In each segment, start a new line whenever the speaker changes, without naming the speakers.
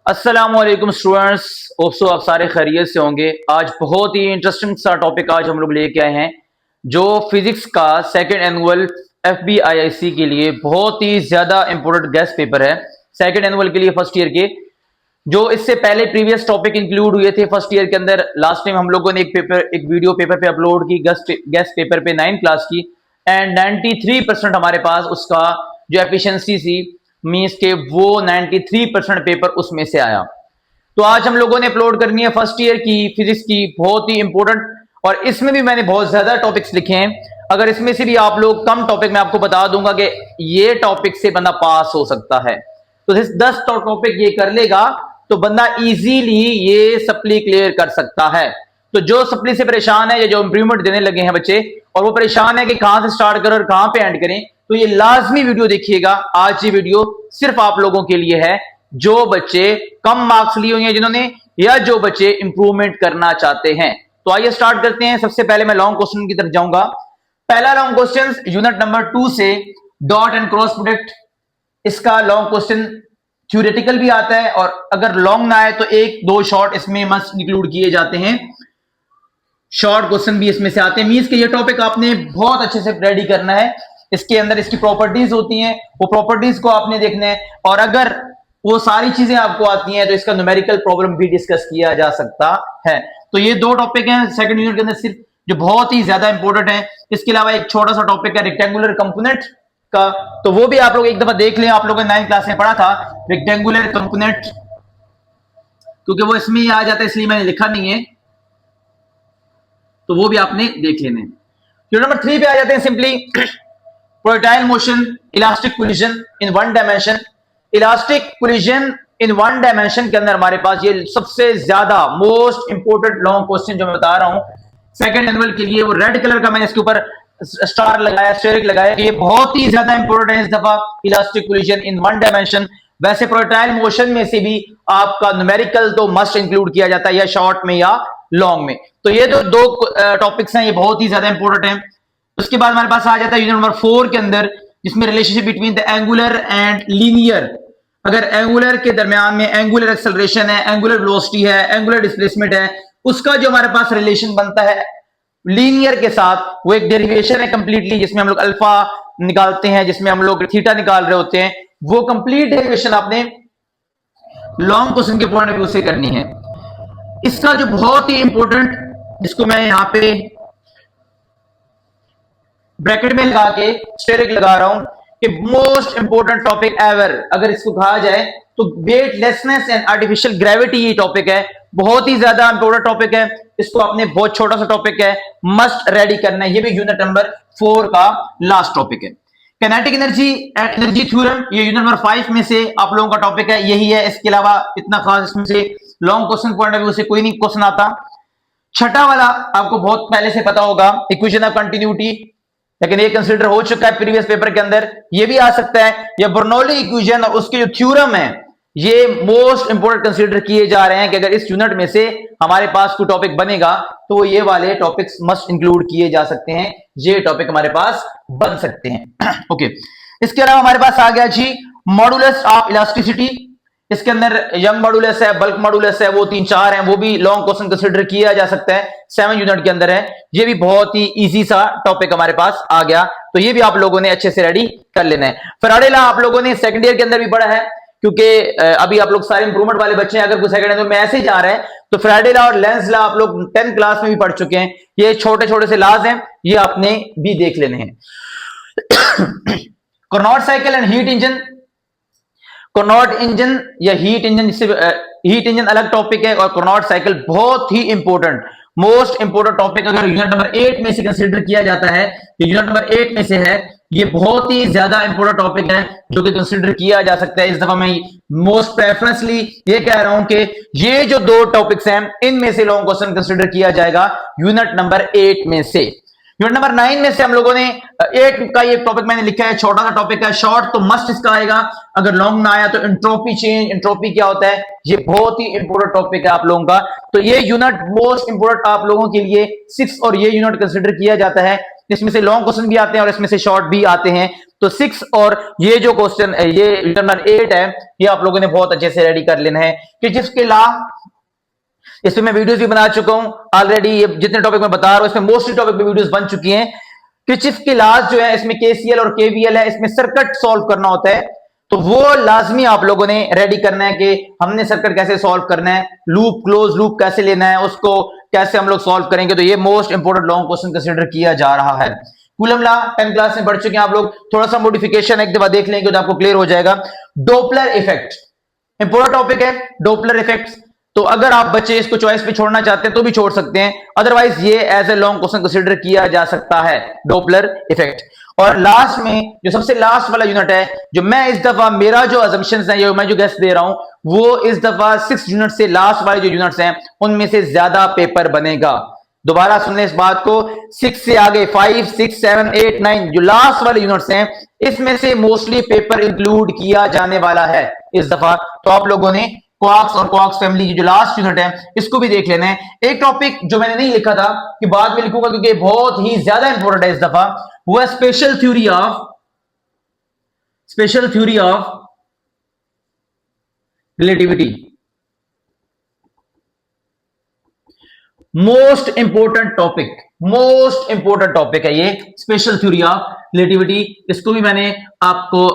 अस्सलामुअलैकुम students, hope so आप सारे खैरियत से होंगे। आज बहुत ही इंटरेस्टिंग सा टॉपिक आज हम लोग लेके आए हैं, जो फिजिक्स का सेकंड एनुअल FBIIC के लिए बहुत ही ज्यादा इंपॉर्टेंट गेस्ट पेपर है। सेकंड एनुअल के लिए फर्स्ट ईयर के, जो इससे पहले प्रीवियस टॉपिक इंक्लूड हुए थे फर्स्ट ईयर के अंदर। लास्ट टाइम हम लोगों ने एक वीडियो पेपर पे अपलोड की गेस्ट पेपर पे 9 क्लास की, एंड 93% हमारे पास उसका जो एफिशिएंसी थी मींस के वो 93% पेपर उसमें से आया। तो आज हम लोगों ने अपलोड करनी है फर्स्ट ईयर की फिजिक्स की, बहुत ही इंपॉर्टेंट, और इसमें भी मैंने बहुत ज्यादा टॉपिक्स लिखे हैं। अगर इसमें से भी आप लोग कम टॉपिक में आपको बता दूंगा कि ये टॉपिक से बंदा पास हो सकता है, तो 10 टॉपिक ये कर लेगा तो बंदा इजीली ये सप्ली क्लियर कर सकता है। तो जो सप्ली से परेशान है या जो इंप्रूवमेंट देने लगे हैं बच्चे, और वो परेशान है कि कहां से स्टार्ट करें और कहां पे एंड करें, तो ये लाजमी वीडियो देखिएगा। आज ये वीडियो सिर्फ आप लोगों के लिए है जो बच्चे कम मार्क्स लिए हुए हैं जिन्होंने, या जो बच्चे इंप्रूवमेंट करना चाहते हैं। तो आइए स्टार्ट करते हैं। सबसे पहले मैं लॉन्ग क्वेश्चन की तरफ जाऊंगा। पहला लॉन्ग क्वेश्चन यूनिट नंबर 2 से डॉट एंड क्रॉस प्रोडक्ट। इसका लॉन्ग क्वेश्चन थ्योरेटिकल भी आता है, और अगर लॉन्ग ना आए तो एक दो शॉर्ट इसमें मस्ट इंक्लूड किए जाते हैं। शॉर्ट क्वेश्चन भी इसमें से आते हैं। मींस के ये टॉपिक आपने बहुत अच्छे से रेडी करना है। इसके अंदर इसकी प्रॉपर्टीज होती हैं, वो प्रॉपर्टीज को आपने देखना है, और अगर वो सारी चीजें आपको आती हैं तो इसका न्यूमेरिकल प्रॉब्लम भी डिस्कस किया जा सकता है। तो ये दो टॉपिक हैं सेकंड यूनिट के अंदर सिर्फ, जो बहुत ही ज्यादा इंपॉर्टेंट है। इसके अलावा एक छोटा सा टॉपिक है रेक्टेंगुलर कंपोनेंट का, तो वो भी आप लोग एक दफा देख लें। आप लोगों ने 9th क्लास में पढ़ा था रेक्टेंगुलर कंपोनेंट, क्योंकि वो इसमें ही आ जाता है इसलिए मैंने लिखा नहीं है, तो वो भी आपने देख लेने। नंबर 3 पे आ जाते हैं simply projectile motion, elastic collision in one dimension. Elastic collision in one dimension के अंदर हमारे पास ये सबसे ज्यादा मोस्ट इंपोर्टेंट लॉन्ग क्वेश्चन जो मैं बता रहा हूं सेकंड एनुअल के लिए, वो रेड कलर का मैंने इसके ऊपर स्टार लगाया, स्टेरिक लगाया। ये बहुत ही ज्यादा इंपोर्टेंट है इस दफा, elastic collision in one dimension. वैसे प्रोजेक्टाइल मोशन में से भी आपका न्यूमेरिकल तो मस्ट इंक्लूड किया जाता है, या शॉर्ट में या लॉन्ग में। तो ये जो दो टॉपिक्स हैं ये बहुत ही ज्यादा इंपॉर्टेंट हैं। उसके बाद हमारे पास आ जाता है यूनिट नंबर 4 के अंदर, जिसमें relationship between the angular and linear. अगर एंगुलर के दरमियान में एंगुलर एक्सेलरेशन है, एंगुलर वेलोसिटी है, एंगुलर डिस्प्लेसमेंट है, उसका जो हमारे पास रिलेशन बनता है लीनियर के साथ, वो एक डेरिवेशन है कंप्लीटली, जिसमें हम लोग अल्फा निकालते हैं, जिसमें हम लोग थीटा निकाल रहे होते हैं। वो कंप्लीट डेरिवेशन आपने लॉन्ग क्वेश्चन के पॉइंट ऑफ व्यू से करनी है। इसका जो बहुत ही इंपॉर्टेंट, जिसको मैं यहां पे ब्रैकेट में लगा के स्टेरिक लगा रहा हूं कि मोस्ट इंपॉर्टेंट टॉपिक एवर, अगर इसको कहा जाए तो वेटलेसनेस एंड आर्टिफिशियल ग्रेविटी, ये टॉपिक है, बहुत ही ज्यादा इंपॉर्टेंट टॉपिक है। इसको आपने, बहुत छोटा सा टॉपिक है, मस्ट रेडी करना है। ये भी यूनिट नंबर 4 का लास्ट टॉपिक है। Kinetic energy and energy theorem, ये यूनिट नंबर 5 में से आप लोगों का टॉपिक है, यही है। इसके अलावा इतना खास इसमें से long question point of view से कोई नहीं क्वेश्चन आता। छठा वाला आपको बहुत पहले से पता होगा, इक्वेशन ऑफ कंटिन्यूटी, लेकिन ये कंसीडर हो चुका है प्रीवियस पेपर के अंदर। ये भी आ सकता है, या बर्नौली इक्वेशन और उसके जो थ्योरम है, ये मोस्ट इंपोर्टेंट कंसीडर किए जा रहे हैं कि अगर इस यूनिट में से हमारे पास कोई टॉपिक बनेगा तो ये वाले टॉपिक्स मस्ट इंक्लूड किए जा सकते हैं, ये टॉपिक हमारे पास बन सकते हैं। ओके, इसके अलावा हमारे पास आ गया जी मॉडुलस ऑफ इलास्टिसिटी। इसके अंदर यंग मॉडुलस है, बल्क मॉडुलस है, वो 3-4 हैं, वो भी लॉन्ग क्वेश्चन कंसीडर किया जा सकता है, 7 यूनिट के अंदर है। ये भी बहुत ही इजी सा टॉपिक हमारे पास आ गया, तो ये भी आप लोगों ने अच्छे से रेडी कर लेना है। फैराडे लॉ आप लोगों ने सेकंड ईयर के अंदर भी पढ़ा है, क्योंकि अभी आप लोग सारे इंप्रूवमेंट वाले बच्चे हैं। अगर कोई सेकंड ईयर में ऐसे ही जा रहे हैं तो फैराडे लॉ और लेंज लॉ आप लोग 10th क्लास में भी पढ़ चुके हैं। ये छोटे छोटे से लॉज हैं, ये आपने भी देख लेने हैं। Carnot cycle and heat engine. Carnot engine या हीट इंजन, जिससे हीट इंजन अलग टॉपिक है, और कार्नोट साइकिल बहुत ही इंपॉर्टेंट, मोस्ट इंपॉर्टेंट टॉपिक अगर यूनिट नंबर 8 में से कंसीडर किया जाता है, ये यूनिट नंबर 8 में से है, ये बहुत ही ज्यादा इंपॉर्टेंट टॉपिक है जो कि कंसीडर किया जा सकता है। इस दफा मैं मोस्ट प्रेफरेंसली ये कह रहा हूं कि ये जो दो टॉपिक्स हैं इनमें से लॉन्ग क्वेश्चन कंसीडर किया जाएगा यूनिट नंबर 8 में से। यूनिट नंबर 9 में से हम लोगों ने 8 का ये टॉपिक मैंने लिखा है, छोटा सा टॉपिक है, शॉर्ट तो मस्ट इसका आएगा। अगर लॉन्ग ना आया तो एंट्रोपी चेंज, एंट्रोपी क्या होता है, ये बहुत ही इंपॉर्टेंट टॉपिक है आप लोगों का। तो ये यूनिट मोस्ट इंपॉर्टेंट आप लोगों के लिए 6, और ये यूनिट कंसीडर किया जाता है। इसमें से लॉन्ग क्वेश्चन भी आते हैं और इसमें से शॉर्ट भी आते हैं, तो 6 और ये जो क्वेश्चन ये यूनिट नंबर 8 है, ये आप लोगों ने बहुत अच्छे से रेडी कर लेना है कि जिसके ला इसमें मैं वीडियोस भी बना चुका हूं ऑलरेडी। ये जितने टॉपिक मैं बता रहा हूं इसमें मोस्टली टॉपिक पे वीडियोस बन चुकी हैं। किरचॉफ की लॉज जो है इसमें केसीएल और केवीएल है, इसमें सर्किट सॉल्व करना होता है, तो वो लाजमी आप लोगों ने रेडी करना है कि हमने सर्किट कैसे सॉल्व करना है, लूप क्लोज लूप कैसे लेना है, उसको कैसे हम लोग सॉल्व करेंगे। तो ये most important long question consider किया जा रहा है। कूलम लॉ 10th क्लास में पढ़ चुके हैं आप लोग, थोड़ा सा मॉडिफिकेशन एक दफा देख लेंगे तो आपको क्लियर हो जाएगा। डोपलर इफेक्ट इंपोर्टेंट टॉपिक है, डोपलर इफेक्ट। तो अगर आप बच्चे इसको चॉइस पे छोड़ना चाहते हैं तो भी छोड़ सकते हैं, अदरवाइज ये as a long question consider किया जा सकता है, डोपलर इफेक्ट। और लास्ट में जो सबसे लास्ट वाला यूनिट है, जो मैं इस दफा मेरा जो अजम्पशंस है, मैं जो गेस दे रहा हूं, वो इस दफा 6 यूनिट से लास्ट वाले जो यूनिट्स हैं उनमें से ज्यादा पेपर बनेगा। दोबारा सुन ले इस बात को, 6 से आगे 5, 6, 7, 8, 9 जो लास्ट वाले यूनिट्स हैं इसमें से मोस्टली पेपर इंक्लूड किया जाने वाला है इस दफा। तो आप लोगों ने क्वार्क्स और क्वार्क्स फैमिली की जो लास्ट यूनिट है इसको भी देख लेना है। एक टॉपिक जो मैंने नहीं लिखा था कि बाद में लिखूंगा क्योंकि बहुत ही ज्यादा इंपॉर्टेंट है इस दफा, वो है special theory of relativity. Most important topic है ये स्पेशल थ्योरी ऑफ रिलेटिविटी। इसको भी मैंने आपको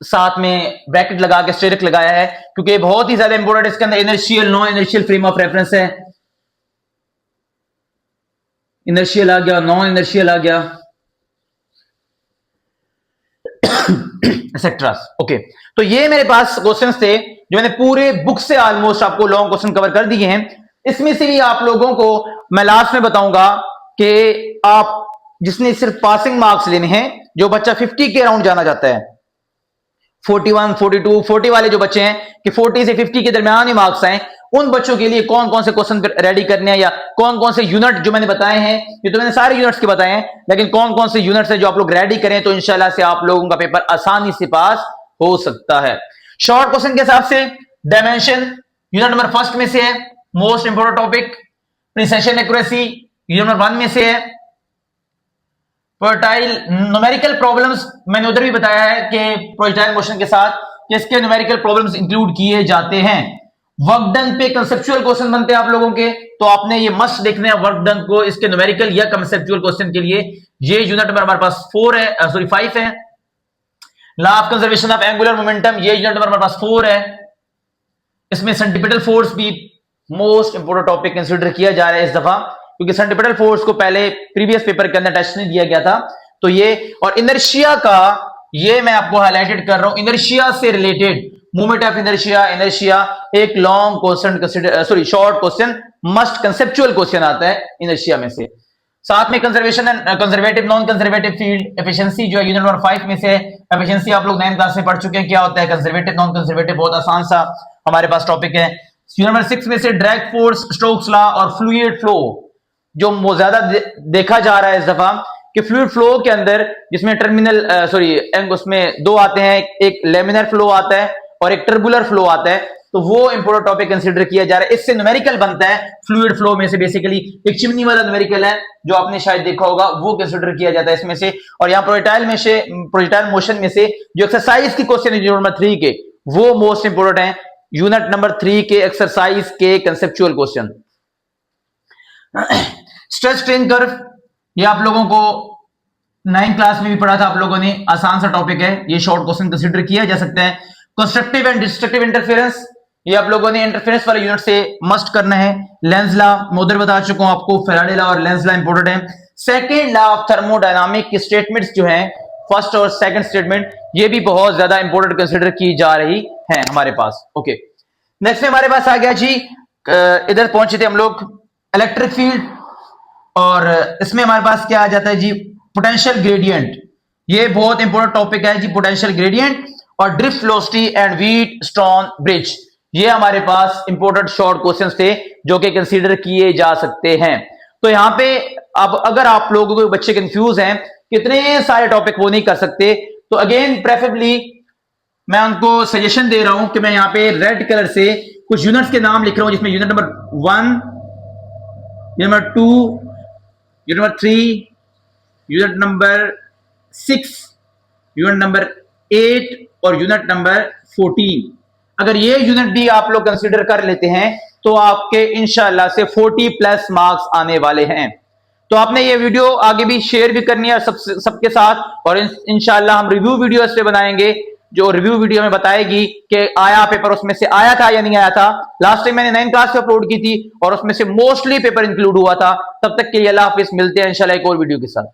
साथ में ब्रैकेट लगा के स्टेरिक लगाया है क्योंकि बहुत ही ज्यादा इंपॉर्टेंट। इसके अंदर inertial non inertial frame of reference है, इनर्शियल आ गया, नॉन इनर्शियल आ गया, एक्सेट्रा। ओके, तो ये मेरे पास क्वेश्चंस थे जो मैंने पूरे बुक से ऑलमोस्ट आपको लॉन्ग क्वेश्चन कवर कर दिए हैं। इसमें से भी आप लोगों को मैं लास्ट में बताऊंगा कि आप जिसने सिर्फ पासिंग मार्क्स लेने हैं, जो बच्चा 50 के अराउंड जाना चाहता है, 41, 42, 40 वाले जो बच्चे हैं कि 40 से 50 के दरमियान ही मार्क्स आए, उन बच्चों के लिए कौन कौन से क्वेश्चन रेडी करने हैं या कौन कौन से यूनिट जो मैंने बताए हैं, ये तो मैंने सारे यूनिट्स के बताए हैं, लेकिन कौन कौन से यूनिट्स हैं जो आप लोग रेडी करें तो इंशाल्लाह से आप लोगों का पेपर आसानी से पास हो सकता है। शॉर्ट क्वेश्चन के हिसाब से डायमेंशन यूनिट नंबर 1 में से है, most important topic. Precision accuracy unit number 1 में से है। प्रोजेक्टाइल न्यूमेरिकल प्रॉब्लम्स मैंने उधर भी बताया है कि प्रोजेक्टाइल मोशन के साथ किसके न्यूमेरिकल प्रॉब्लम्स इंक्लूड किए जाते हैं। वर्क डन पे कंसेप्चुअल क्वेश्चन बनते हैं आप लोगों के, तो आपने ये मस्ट देखना है वर्क डन को, इसके न्यूमेरिकल या कंसेप्चुअल क्वेश्चन के लिए। ये यूनिट नंबर हमारे पास 4 है, सॉरी 5 है। Law of conservation of angular momentum, ये यूनिट नंबर हमारे पास 4 है। इसमें सेंट्रीपिटल फोर्स भी मोस्ट इंपोर्टेंट टॉपिक कंसीडर किया जा रहा है इस दफा, क्योंकि सेंट्रीपिटल फोर्स को पहले प्रीवियस पेपर के अंदर टेस्ट नहीं दिया गया था। तो ये और इनर्शिया का ये मैं आपको हाईलाइटेड कर रहा हूं, इनर्शिया से रिलेटेड मूवमेंट ऑफ इनर्शिया एक long question sorry short question must conceptual question आता है इनर्शिया में से। साथ में conservation and conservative non conservative field efficiency जो है यूनिट नंबर 5 में से। एफिशिएंसी आप लोग 9th क्लास में पढ़ चुके हैं क्या होता है कंजर्वेटिव नॉन कंजर्वेटिव, बहुत आसान सा हमारे पास टॉपिक है। यूनिट नंबर 6 में से ड्रैग फोर्स, स्टोक्स लॉ और फ्लूइड फ्लो, जो ज्यादा देखा जा रहा है इस दफा कि फ्लूइड फ्लो के अंदर जिसमें टर्मिनल सॉरी उसमें दो आते हैं, एक लेमिनर फ्लो आता है और एक टर्बुलर फ्लो आता है, तो वो इंपोर्टेंट टॉपिक कंसीडर किया जा रहा है। इससे न्यूमेरिकल बनता है फ्लूइड फ्लो में से, बेसिकली एक चिमनी वाला न्यूमेरिकल है जो आपने शायद देखा होगा, वो कंसीडर किया जाता है इसमें से। और यहाँ प्रोजेक्टाइल मोशन में से जो एक्सरसाइज की क्वेश्चन है यूनिट नंबर 3 के, वो मोस्ट इंपोर्टेंट है यूनिट नंबर 3 के एक्सरसाइज के conceptual question. Stress strain curve, ये आप लोगों को 9th क्लास में भी पढ़ा था आप लोगों ने, आसान सा टॉपिक है, ये शॉर्ट क्वेश्चन कंसीडर किया जा सकता है। कंस्ट्रक्टिव एंड डिस्ट्रक्टिव इंटरफेरेंस, ये आप लोगों ने इंटरफेरेंस वाले यूनिट से मस्ट करना है। लेंस लॉ मैं उधर बता चुका हूं आपको, फैराडे लॉ और लेंस लॉ इंपोर्टेंट है। सेकेंड लॉ ऑफ थर्मोडायनामिक की स्टेटमेंट्स जो हैं, फर्स्ट और सेकंड स्टेटमेंट, ये भी बहुत ज्यादा इंपोर्टेंट कंसीडर की जा रही है हमारे पास। ओके, नेक्स्ट में हमारे पास आ गया जी, इधर पहुंचे थे हम लोग इलेक्ट्रिक फील्ड, और इसमें हमारे पास क्या आ जाता है जी, पोटेंशियल ग्रेडियंट। ये बहुत इंपॉर्टेंट टॉपिक है जी, पोटेंशियल ग्रेडियंट और drift velocity and wheat stone bridge, ये हमारे पास इंपॉर्टेंट शॉर्ट क्वेश्चंस थे जो कि कंसीडर किए जा सकते हैं। तो यहां पे अब अगर आप लोगों के बच्चे कंफ्यूज हैं, कितने सारे टॉपिक वो नहीं कर सकते, तो अगेन प्रेफरेबली मैं उनको सजेशन दे रहा हूं कि मैं यहां पे रेड कलर से कुछ यूनिट्स के नाम लिख रहा हूं, जिसमें unit number 1, unit number 2, unit number 3, unit number 6 unit number 8 और यूनिट नंबर 14। अगर ये यूनिट भी आप लोग कंसीडर कर लेते हैं तो आपके इंशाल्लाह से 40 प्लस मार्क्स आने वाले हैं। तो आपने ये वीडियो आगे भी शेयर भी करनी है सबके साथ, और इंशाल्लाह हम रिव्यू वीडियो इस पे बनाएंगे, जो रिव्यू वीडियो में बताएगी कि आया पेपर उसमें से आया था या नहीं आया था। लास्ट टाइम मैंने 9 क्लास पे अपलोड की थी और उसमें से मोस्टली पेपर इंक्लूड हुआ था। तब तक के लिए अल्लाह हाफिज, मिलते हैं इंशाल्लाह एक और वीडियो के साथ।